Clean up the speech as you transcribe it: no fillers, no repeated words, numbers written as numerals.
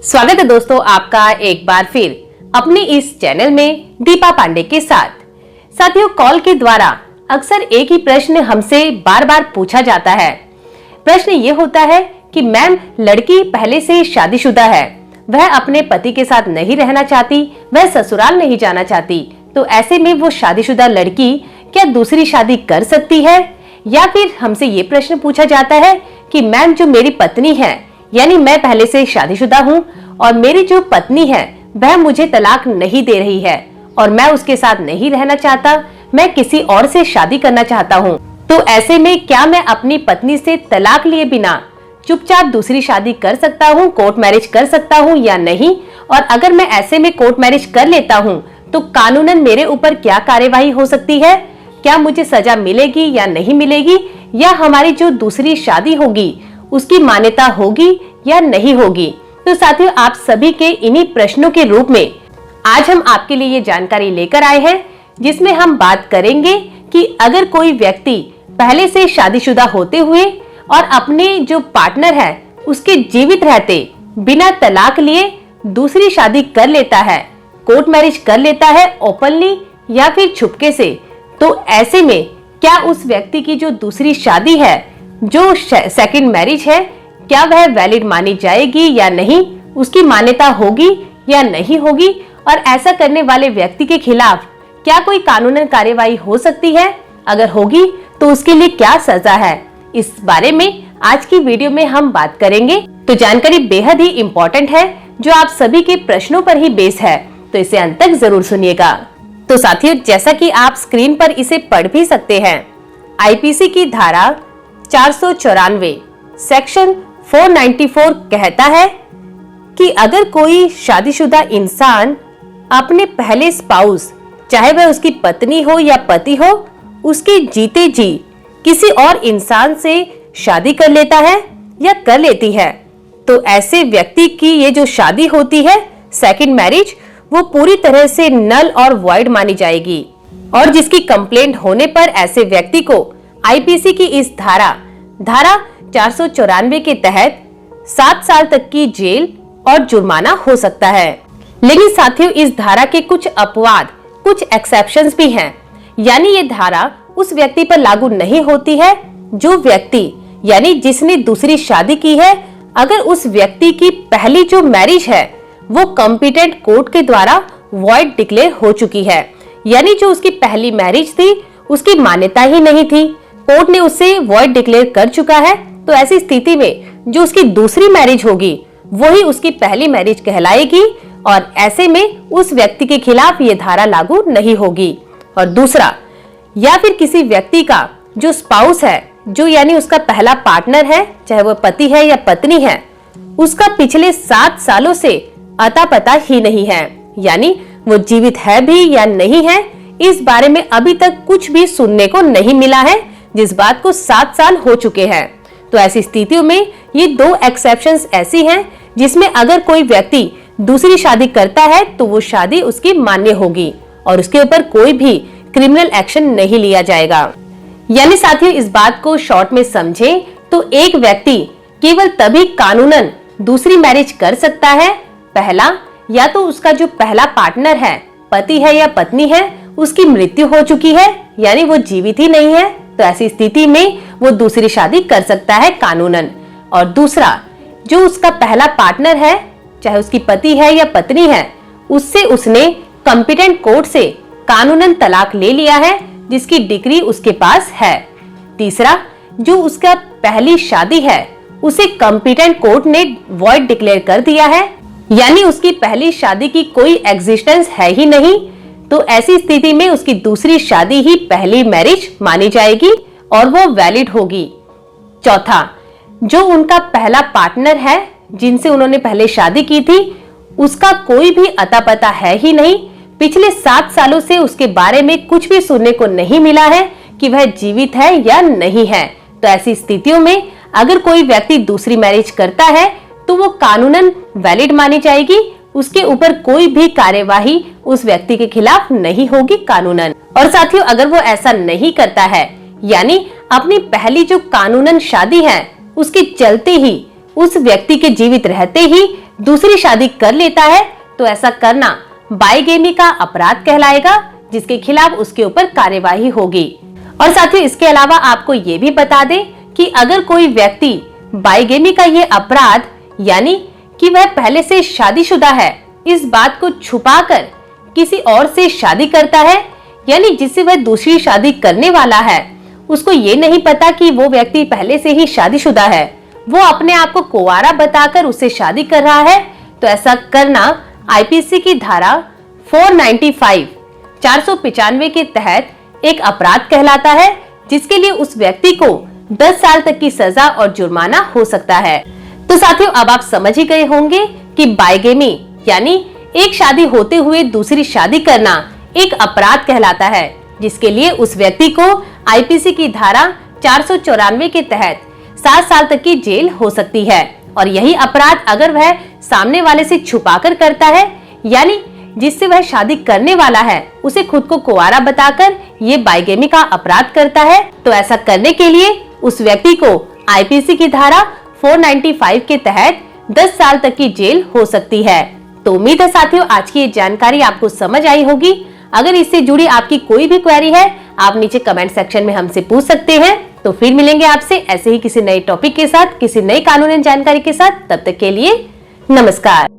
स्वागत है दोस्तों आपका एक बार फिर अपने इस चैनल में दीपा पांडे के साथ। साथियों, कॉल के द्वारा अक्सर एक ही प्रश्न हमसे बार बार पूछा जाता है। प्रश्न ये होता है कि मैम, लड़की पहले से शादीशुदा है, वह अपने पति के साथ नहीं रहना चाहती, वह ससुराल नहीं जाना चाहती, तो ऐसे में वो शादीशुदा लड़की क्या दूसरी शादी कर सकती है? या फिर हमसे ये प्रश्न पूछा जाता है कि मैम, जो मेरी पत्नी है, यानी मैं पहले से शादीशुदा हूँ और मेरी जो पत्नी है वह मुझे तलाक नहीं दे रही है और मैं उसके साथ नहीं रहना चाहता, मैं किसी और से शादी करना चाहता हूँ, तो ऐसे में क्या मैं अपनी पत्नी से तलाक लिए बिना चुपचाप दूसरी शादी कर सकता हूँ, कोर्ट मैरिज कर सकता हूँ या नहीं? और अगर मैं ऐसे में कोर्ट मैरिज कर लेता हूँ तो कानूनन मेरे ऊपर क्या कार्यवाही हो सकती है? क्या मुझे सजा मिलेगी या नहीं मिलेगी? या हमारी जो दूसरी शादी होगी उसकी मान्यता होगी या नहीं होगी? तो साथियों, आप सभी के इन्हीं प्रश्नों के रूप में आज हम आपके लिए ये जानकारी लेकर आए हैं, जिसमें हम बात करेंगे कि अगर कोई व्यक्ति पहले से शादीशुदा होते हुए और अपने जो पार्टनर है उसके जीवित रहते बिना तलाक लिए दूसरी शादी कर लेता है, कोर्ट मैरिज कर लेता है ओपनली या फिर छुपके से, तो ऐसे में क्या उस व्यक्ति की जो दूसरी शादी है, जो सेकंड मैरिज है, क्या वह वैलिड मानी जाएगी या नहीं? उसकी मान्यता होगी या नहीं होगी? और ऐसा करने वाले व्यक्ति के खिलाफ क्या कोई कानूनन कार्यवाही हो सकती है? अगर होगी तो उसके लिए क्या सजा है? इस बारे में आज की वीडियो में हम बात करेंगे। तो जानकारी बेहद ही इम्पोर्टेंट है, जो आप सभी के प्रश्नों पर ही बेस है, तो इसे अंत तक जरूर सुनिएगा। तो साथियों, जैसा कि आप स्क्रीन पर इसे पढ़ भी सकते हैं, आईपीसी की धारा 494 सेक्शन 494 कहता है कि अगर कोई शादीशुदा इंसान अपने पहले स्पाउस, चाहे वह उसकी पत्नी हो या पति हो, उसके जीते जी किसी और इंसान से शादी कर लेता है या कर लेती है, तो ऐसे व्यक्ति की ये जो शादी होती है सेकंड मैरिज, वो पूरी तरह से नल और वॉइड मानी जाएगी। और जिसकी कंप्लेंट होने पर ऐसे व्यक्ति को आईपीसी की इस धारा 494 के तहत 7 साल तक की जेल और जुर्माना हो सकता है। लेकिन साथियों, इस धारा के कुछ अपवाद, कुछ एक्सेप्शंस भी हैं। यानी ये धारा उस व्यक्ति पर लागू नहीं होती है जो व्यक्ति, यानी जिसने दूसरी शादी की है, अगर उस व्यक्ति की पहली जो मैरिज है वो कॉम्पिटेंट कोर्ट के द्वारा वॉइड डिक्लेयर हो चुकी है, यानी जो उसकी पहली मैरिज थी उसकी मान्यता ही नहीं थी, कोर्ट ने उसे वॉइड डिक्लेयर कर चुका है, तो ऐसी स्थिति में जो उसकी दूसरी मैरिज होगी वही उसकी पहली मैरिज कहलाएगी और ऐसे में उस व्यक्ति के खिलाफ ये धारा लागू नहीं होगी। और दूसरा, या फिर किसी व्यक्ति का जो स्पाउस है, जो यानी उसका पहला पार्टनर है, चाहे वो पति है या पत्नी है, उसका पिछले 7 सालों से अता पता ही नहीं है, यानी वो जीवित है भी या नहीं है, इस बारे में अभी तक कुछ भी सुनने को नहीं मिला है, जिस बात को 7 साल हो चुके हैं। तो ऐसी स्थितियों में ये 2 एक्सेप्शंस ऐसी हैं जिसमें अगर कोई व्यक्ति दूसरी शादी करता है तो वो शादी उसकी मान्य होगी और उसके ऊपर कोई भी क्रिमिनल एक्शन नहीं लिया जाएगा। यानी साथियों, इस बात को शॉर्ट में समझें तो एक व्यक्ति केवल तभी कानूनन दूसरी मैरिज कर सकता है, पहला, या तो उसका जो पहला पार्टनर है, पति है या पत्नी है, उसकी मृत्यु हो चुकी है, यानी वो जीवित ही नहीं है, तो ऐसी स्थिति में वो दूसरी शादी कर सकता है कानूनन। और दूसरा, जो उसका पहला पार्टनर है, चाहे उसकी पति है या पत्नी है, उससे उसने कॉम्पिटेंट कोर्ट से कानूनन तलाक ले लिया है, जिसकी डिग्री उसके पास है। तीसरा, जो उसका पहली शादी है उसे कॉम्पिटेंट कोर्ट ने वॉइड डिक्लेयर कर दिया है, यानी उसकी पहली शादी की कोई एग्जिस्टेंस है ही नहीं, तो ऐसी स्थिति में उसकी दूसरी शादी ही पहली मैरिज मानी जाएगी और वो वैलिड होगी। चौथा, जो उनका पहला पार्टनर है जिनसे उन्होंने पहले शादी की थी, उसका कोई भी अता पता है ही नहीं, पिछले 7 सालों से उसके बारे में कुछ भी सुनने को नहीं मिला है कि वह जीवित है या नहीं है, तो ऐसी स्थितियों में अगर कोई व्यक्ति दूसरी मैरिज करता है तो वो कानूनन वैलिड मानी जाएगी, उसके ऊपर कोई भी कार्यवाही उस व्यक्ति के खिलाफ नहीं होगी कानूनन। और साथियों, अगर वो ऐसा नहीं करता है, यानी अपनी पहली जो कानूनन शादी है उसके चलते ही, उस व्यक्ति के जीवित रहते ही दूसरी शादी कर लेता है तो ऐसा करना बाइगेमी का अपराध कहलाएगा, जिसके खिलाफ उसके ऊपर कार्यवाही होगी। और साथियों, इसके अलावा आपको ये भी बता दें कि अगर कोई व्यक्ति बाइगेमी का ये अपराध यानी कि वह पहले से शादीशुदा है, इस बात को छुपाकर किसी और से शादी करता है, यानी जिससे वह दूसरी शादी करने वाला है, उसको ये नहीं पता कि वो व्यक्ति पहले से ही शादीशुदा है, वो अपने आप को कुंवारा बताकर उससे शादी कर रहा है, तो ऐसा करना आईपीसी की धारा 495 के तहत एक अपराध कहलाता है, जिसके लिए उस व्यक्ति को 10 साल तक की सजा और जुर्माना हो सकता है। तो साथियों, अब आप समझ ही गए होंगे कि बाइगेमी यानी एक शादी होते हुए दूसरी शादी करना एक अपराध कहलाता है, जिसके लिए उस व्यक्ति को आईपीसी की धारा 494 के तहत 7 साल तक की जेल हो सकती है। और यही अपराध अगर वह सामने वाले से छुपाकर करता है, यानी जिससे वह शादी करने वाला है उसे खुद को कुंवारा बताकर ये बाइगेमी का अपराध करता है, तो ऐसा करने के लिए उस व्यक्ति को आईपीसी की धारा 495 के तहत 10 साल तक की जेल हो सकती है। तो उम्मीद है साथियों, आज की ये जानकारी आपको समझ आई होगी। अगर इससे जुड़ी आपकी कोई भी क्वेरी है, आप नीचे कमेंट सेक्शन में हमसे पूछ सकते हैं। तो फिर मिलेंगे आपसे ऐसे ही किसी नए टॉपिक के साथ, किसी नई कानूनी जानकारी के साथ। तब तक के लिए नमस्कार।